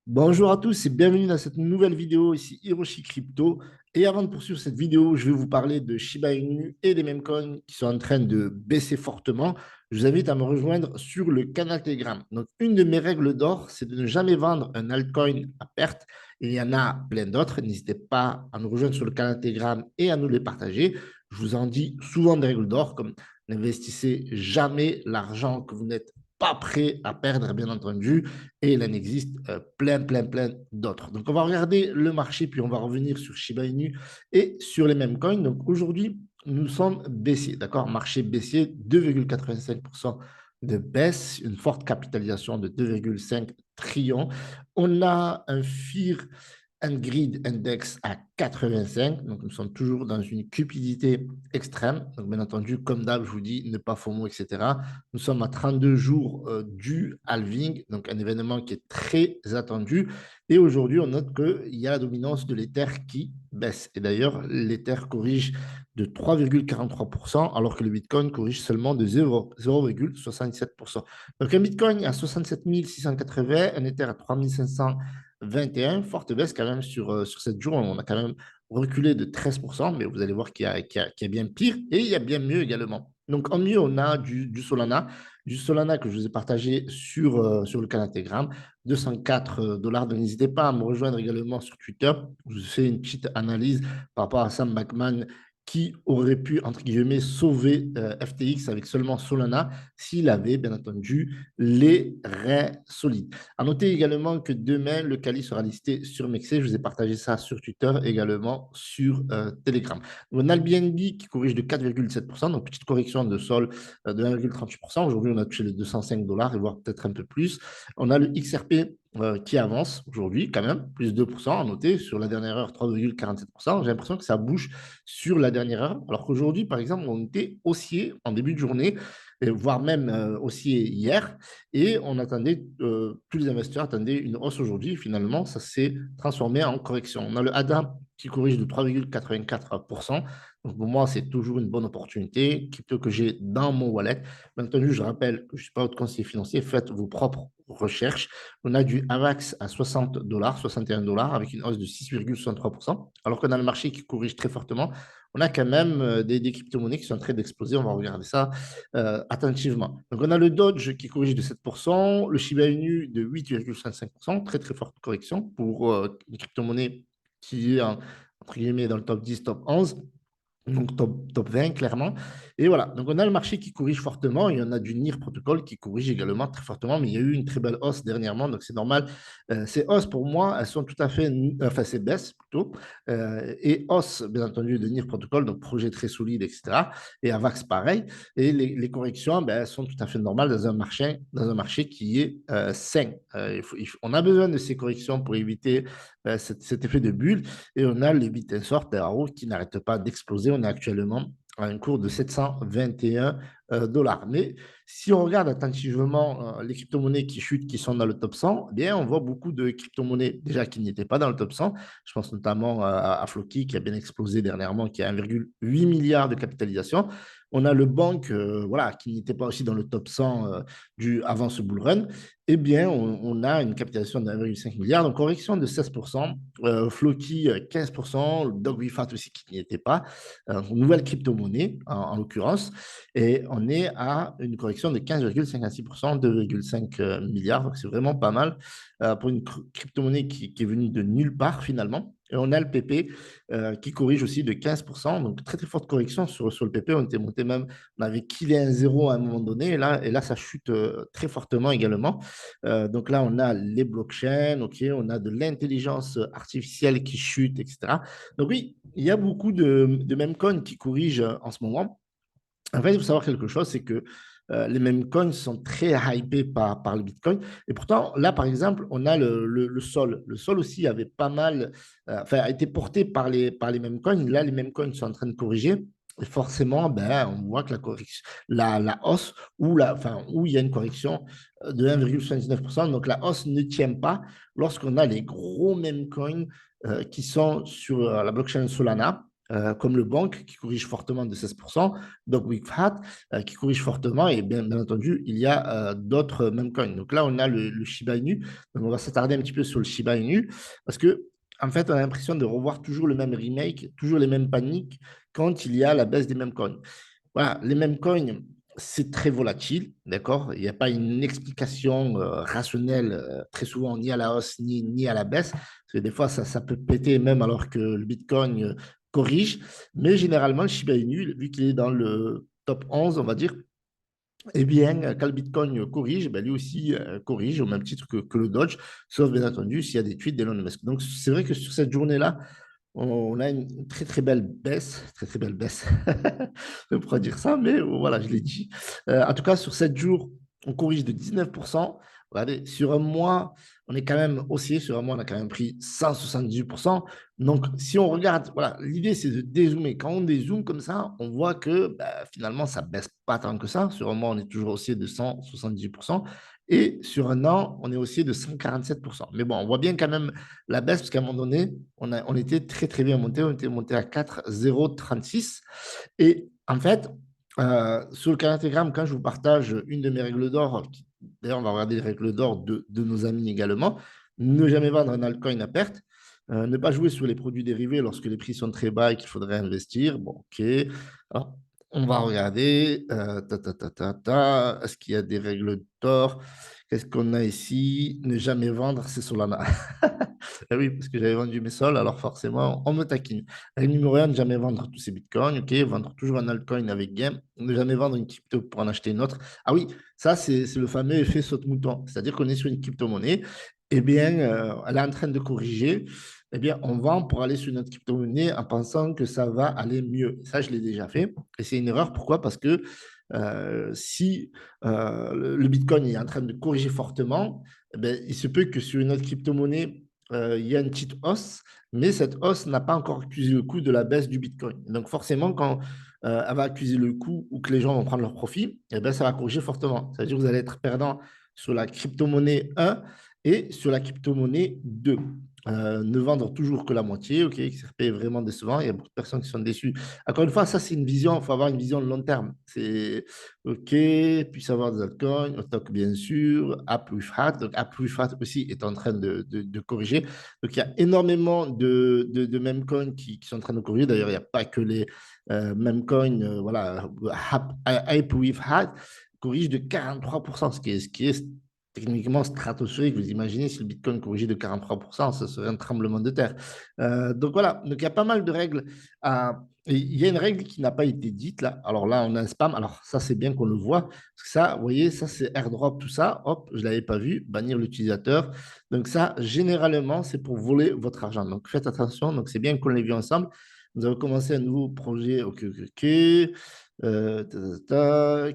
Bonjour à tous et bienvenue dans cette nouvelle vidéo, ici Hiroshi Crypto. Et avant de poursuivre cette vidéo, je vais vous parler de Shiba Inu et des meme coins qui sont en train de baisser fortement. Je vous invite à me rejoindre sur le canal Telegram. Donc, une de mes règles d'or, c'est de ne jamais vendre un altcoin à perte. Il y en a plein d'autres. N'hésitez pas à nous rejoindre sur le canal Telegram et à nous les partager. Je vous en dis souvent des règles d'or, comme n'investissez jamais l'argent que vous n'êtes pas prêt à perdre, bien entendu, et il en existe plein d'autres. Donc, on va regarder le marché, puis on va revenir sur Shiba Inu et sur les mêmes coins. Donc, aujourd'hui, nous sommes baissiers, d'accord? Marché baissier, 2,85% de baisse, une forte capitalisation de 2,5 trillions. On a un FIR un grid index à 85. Donc, nous sommes toujours dans une cupidité extrême. Donc, bien entendu, comme d'hab, je vous dis, ne pas FOMO, etc. Nous sommes à 32 jours du halving, donc un événement qui est très attendu. Et aujourd'hui, on note qu'il y a la dominance de l'Ether qui baisse. Et d'ailleurs, l'Ether corrige de 3,43%, alors que le Bitcoin corrige seulement de 0,77%. Donc, un Bitcoin à 67 680, un Ether à 3500 21, forte baisse quand même sur 7 jours. On a quand même reculé de 13%, mais vous allez voir qu'il y a bien pire et il y a bien mieux également. Donc, en mieux, on a du Solana. Du Solana que je vous ai partagé sur le canal Telegram, 204 dollars. Donc, n'hésitez pas à me rejoindre également sur Twitter. Je vous fais une petite analyse par rapport à Sam Backman qui aurait pu, entre guillemets, sauver FTX avec seulement Solana s'il avait, bien entendu, les reins solides. À noter également que demain, le Kali sera listé sur Mexer. Je vous ai partagé ça sur Twitter, également sur Telegram. On a le BNB qui corrige de 4,7%, donc petite correction de sol de 1,38%. Aujourd'hui, on a touché les 205 dollars et voire peut-être un peu plus. On a le XRP qui avance aujourd'hui, quand même, plus 2%, à noter sur la dernière heure, 3,47%. J'ai l'impression que ça bouge sur la dernière heure, alors qu'aujourd'hui, par exemple, on était haussier en début de journée, voire même haussier hier. Et on attendait, tous les investisseurs attendaient une hausse aujourd'hui. Finalement, ça s'est transformé en correction. On a le ADA qui corrige de 3,84%. Donc pour moi, c'est toujours une bonne opportunité, crypto que j'ai dans mon wallet. Bien entendu, je rappelle que je ne suis pas votre conseiller financier. Faites vos propres recherches. On a du AVAX à 60 dollars, 61 dollars, avec une hausse de 6,63%. Alors qu'on a le marché qui corrige très fortement, on a quand même des crypto-monnaies qui sont en train d'exploser. On va regarder ça attentivement. Donc, on a le Dodge qui corrige de 7%, le Shiba Inu de 8,65%, très forte correction pour une crypto-monnaie qui est, entre guillemets, dans le top 10, top 11. Donc, top 20, clairement. Et voilà. Donc, on a le marché qui corrige fortement. Il y en a du NIR protocole qui corrige également très fortement. Mais il y a eu une très belle hausse dernièrement. Donc, c'est normal. Ces hausses, pour moi, elles sont tout à fait. Enfin, ces baisses plutôt. Et hausse, bien entendu, de NIR protocole. Donc, projet très solide, etc. Et Avax, pareil. Et les corrections, ben, elles sont tout à fait normales dans un marché qui est sain. On a besoin de ces corrections pour éviter cet effet de bulle. Et on a les Bitensor Terraro qui n'arrête pas d'exploser. On est actuellement à un cours de 721 dollars. Mais si on regarde attentivement les crypto-monnaies qui chutent, qui sont dans le top 100, eh bien, on voit beaucoup de crypto-monnaies déjà qui n'étaient pas dans le top 100. Je pense notamment à Floki qui a bien explosé dernièrement, qui a 1,8 milliard de capitalisation. On a le banque voilà, qui n'était pas aussi dans le top 100 avant ce bull run. Eh bien, on a une capitalisation de 1,5 milliard, donc correction de 16%. Floki, 15%. Dogwifat aussi qui n'y était pas. Nouvelle crypto-monnaie, en l'occurrence. Et on est à une correction de 15,56%, 2,5 milliards. Donc, c'est vraiment pas mal pour une crypto-monnaie qui est venue de nulle part finalement. Et on a le PP qui corrige aussi de 15%. Donc, très forte correction sur le PP. On était monté même, on avait killé un zéro à un moment donné. Et là ça chute très fortement également. Donc là, on a les blockchains, ok, on a de l'intelligence artificielle qui chute, etc. Donc oui, il y a beaucoup de meme coins qui corrigent en ce moment. En fait, il faut savoir quelque chose, c'est que les meme coins sont très hypés par le Bitcoin. Et pourtant, là, par exemple, on a le Sol. Le Sol aussi avait pas mal, enfin, a été porté par les meme coins. Là, les meme coins sont en train de corriger. Et forcément, ben, on voit que la correction, la hausse enfin, où il y a une correction de 1,79%. Donc, la hausse ne tient pas lorsqu'on a les gros meme coins qui sont sur la blockchain Solana. comme le Bank qui corrige fortement de 16%, donc WIFHAT qui corrige fortement, et bien entendu, il y a d'autres meme coins. Donc là, on a le Shiba Inu. Donc on va s'attarder un petit peu sur le Shiba Inu parce que en fait, on a l'impression de revoir toujours le même remake, toujours les mêmes paniques quand il y a la baisse des mêmes coins. Voilà, les mêmes coins, c'est très volatile, d'accord? Il n'y a pas une explication rationnelle très souvent ni à la hausse ni à la baisse. Parce que des fois, ça peut péter même alors que le Bitcoin corrige. Mais généralement, le Shiba Inu, vu qu'il est dans le top 11, on va dire, eh bien, quand le Bitcoin corrige, ben lui aussi corrige au même titre que le Dodge, sauf bien entendu s'il y a des tweets d'Elon Musk. Donc, c'est vrai que sur cette journée-là, on a une très très belle baisse, très très belle baisse, je pourrais dire ça, mais voilà, je l'ai dit. En tout cas, sur 7 jours, on corrige de 19%. Regardez, sur un mois, on est quand même haussier, sur un mois, on a quand même pris 178%. Donc, si on regarde, voilà, l'idée c'est de dézoomer. Quand on dézoome comme ça, on voit que bah, finalement, ça ne baisse pas tant que ça. Sur un mois, on est toujours haussier de 178%. Et sur un an, on est haussier de 147%. Mais bon, on voit bien quand même la baisse, parce qu'à un moment donné, on était très, très bien monté. On était monté à 4,036. Et en fait, sur le Canatégramme, quand je vous partage une de mes règles d'or, d'ailleurs, on va regarder les règles d'or de nos amis également, ne jamais vendre un altcoin à perte, ne pas jouer sur les produits dérivés lorsque les prix sont très bas et qu'il faudrait investir. Bon, ok. Alors, on va regarder. Est-ce qu'il y a des règles d'or? Qu'est-ce qu'on a ici? Ne jamais vendre, c'est Solana. Eh oui, parce que j'avais vendu mes sols, alors forcément, on me taquine. Règle numéro 1, ne jamais vendre tous ces bitcoins. Ok, vendre toujours un altcoin avec gain. Ne jamais vendre une crypto pour en acheter une autre. Ah oui, ça, c'est le fameux effet saute-mouton. C'est-à-dire qu'on est sur une crypto-monnaie, eh bien, elle est en train de corriger. Eh bien, on vend pour aller sur une autre crypto-monnaie en pensant que ça va aller mieux. Ça, je l'ai déjà fait. Et c'est une erreur. Pourquoi? Parce que si le Bitcoin est en train de corriger fortement, eh bien, il se peut que sur une autre crypto-monnaie, il y a une petite hausse, mais cette hausse n'a pas encore accusé le coup de la baisse du Bitcoin. Donc forcément, quand elle va accuser le coup ou que les gens vont prendre leur profit, eh bien, ça va corriger fortement. C'est-à-dire que vous allez être perdant sur la crypto-monnaie 1 et sur la crypto-monnaie 2. Ne vendre toujours que la moitié, ok, XRP est vraiment décevant, il y a beaucoup de personnes qui sont déçues. Encore une fois, ça c'est une vision, il faut avoir une vision de long terme. C'est ok, puis savoir des altcoins, stock bien sûr, AppWithHat, donc AppWithHat aussi est en train de corriger. Donc il y a énormément de meme coins qui sont en train de corriger. D'ailleurs, il n'y a pas que les meme coins, voilà, AppWithHat corrige de 43%, ce qui est techniquement stratosphérique. Vous imaginez si le Bitcoin corrigeait de 43%, ce serait un tremblement de terre. Donc voilà, donc il y a pas mal de règles. Il y a une règle qui n'a pas été dite là. Alors là, on a un spam. Alors ça, c'est bien qu'on le voit. Parce que ça, vous voyez, ça, c'est airdrop, tout ça. Hop, je ne l'avais pas vu. Bannir l'utilisateur. Donc ça, généralement, c'est pour voler votre argent. Donc faites attention. Donc c'est bien qu'on l'ait vu ensemble. Nous avons commencé un nouveau projet. Ok, ok, ok.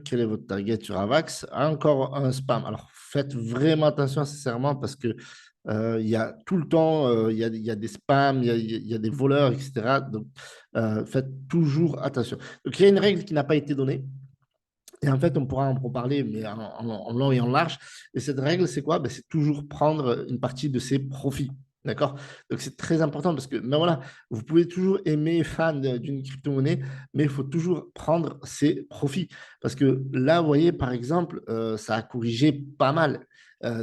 Quel est votre target sur Avax? Encore un spam. Alors, faites vraiment attention, sincèrement, parce que il y a tout le temps, il y a des spams, il y a des voleurs, etc. Donc, faites toujours attention. Donc, il y a une règle qui n'a pas été donnée. Et en fait, on pourra en parler, mais en long et en large. Et cette règle, c'est quoi? Ben, c'est toujours prendre une partie de ses profits. D'accord? Donc, c'est très important parce que, ben voilà, vous pouvez toujours aimer fan d'une crypto-monnaie, mais il faut toujours prendre ses profits. Parce que là, vous voyez, par exemple, ça a corrigé pas mal.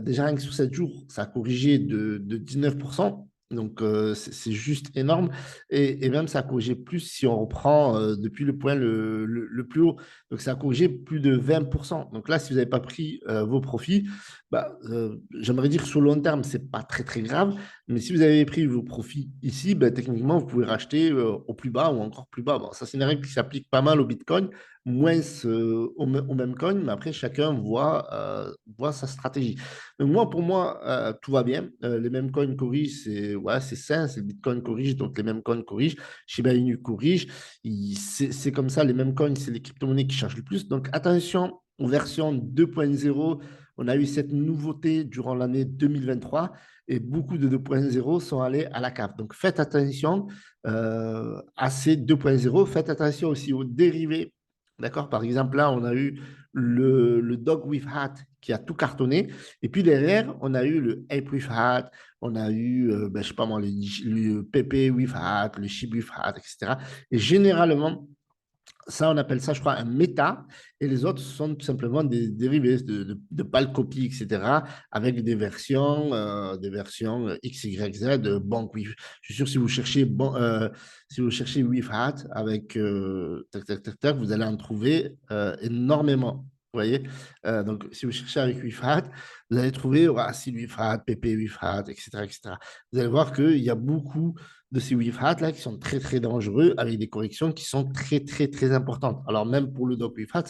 Déjà, rien que sur 7 jours, ça a corrigé de 19%. Donc, c'est juste énorme. Et même, ça a corrigé plus si on reprend depuis le point le plus haut. Donc, ça a corrigé plus de 20%. Donc là, si vous n'avez pas pris vos profits, bah, j'aimerais dire sur le long terme, ce n'est pas très, très grave. Mais si vous avez pris vos profits ici, bah, techniquement, vous pouvez racheter au plus bas ou encore plus bas. Bon, ça, c'est une règle qui s'applique pas mal au Bitcoin, moins au même coin, mais après, chacun voit sa stratégie. Donc, moi, pour moi, tout va bien. Les mêmes coins corrigent, c'est sain, c'est le Bitcoin corrige, donc les mêmes coins corrigent. Shiba Inu corrige. C'est comme ça, les mêmes coins, c'est les crypto-monnaies qui chargent le plus. Donc, attention aux versions 2.0. On a eu cette nouveauté durant l'année 2023 et beaucoup de 2.0 sont allés à la cave. Donc, faites attention à ces 2.0. Faites attention aussi aux dérivés. D'accord? Par exemple, là, on a eu le Dog with Hat qui a tout cartonné. Et puis derrière, on a eu le Ape with Hat, on a eu, ben, je sais pas moi, le PP with Hat, le Shib with Hat, etc. Et généralement, ça, on appelle ça, je crois, un méta, et les autres sont tout simplement des dérivés de pâles copies, etc., avec des versions X, Y, Z, banque with. Je suis sûr, si vous cherchez, si vous cherchez with hat avec tac, tac, tac, tac, vous allez en trouver énormément. Vous voyez. Donc, si vous cherchez avec with hat, vous allez trouver Racine with hat, PP with hat, etc., etc. Vous allez voir qu'il y a beaucoup de ces WIF-HAT là qui sont très très dangereux avec des corrections qui sont très très très importantes. Alors même pour le doc WIF-HAT,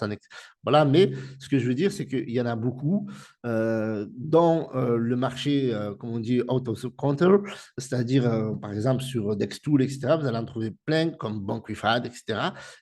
voilà, mais ce que je veux dire, c'est qu'il y en a beaucoup dans le marché, comme on dit, out of counter, c'est-à-dire par exemple sur Dextool, etc. Vous allez en trouver plein comme Bank WIF-HAT, etc.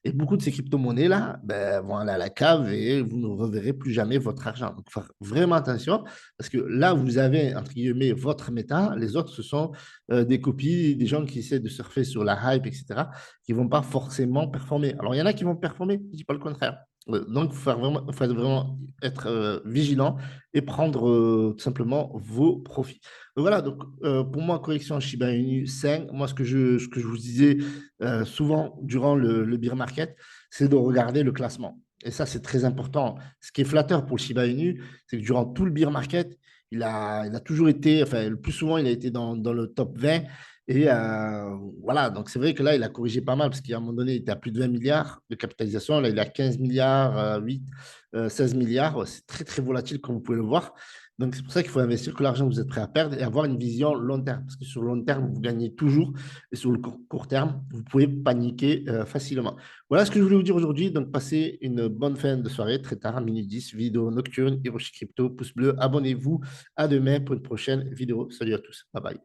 Et beaucoup de ces crypto-monnaies là ben, vont aller à la cave et vous ne reverrez plus jamais votre argent. Donc, faut faire vraiment attention parce que là, vous avez entre guillemets votre méta, les autres, ce sont des copies, des gens qui essaient de surfer sur la hype, etc., qui ne vont pas forcément performer. Alors, il y en a qui vont performer, je ne dis pas le contraire. Donc, faut vraiment être vigilant et prendre tout simplement vos profits. Donc, voilà, donc, pour moi, correction Shiba Inu 5, moi, ce que je vous disais souvent durant le bear market, c'est de regarder le classement. Et ça, c'est très important. Ce qui est flatteur pour le Shiba Inu, c'est que durant tout le bear market, il a toujours été, enfin, le plus souvent, il a été dans le top 20. Et voilà, donc c'est vrai que là, il a corrigé pas mal parce qu'à un moment donné, il était à plus de 20 milliards de capitalisation. Là, il a 15 milliards, 8, 16 milliards. C'est très, très volatile, comme vous pouvez le voir. Donc, c'est pour ça qu'il faut investir que l'argent que vous êtes prêt à perdre et avoir une vision long terme. Parce que sur le long terme, vous gagnez toujours. Et sur le court terme, vous pouvez paniquer facilement. Voilà ce que je voulais vous dire aujourd'hui. Donc, passez une bonne fin de soirée, très tard, minuit 10, vidéo nocturne, Hiroshi Crypto, pouce bleu, abonnez-vous. À demain pour une prochaine vidéo. Salut à tous. Bye bye.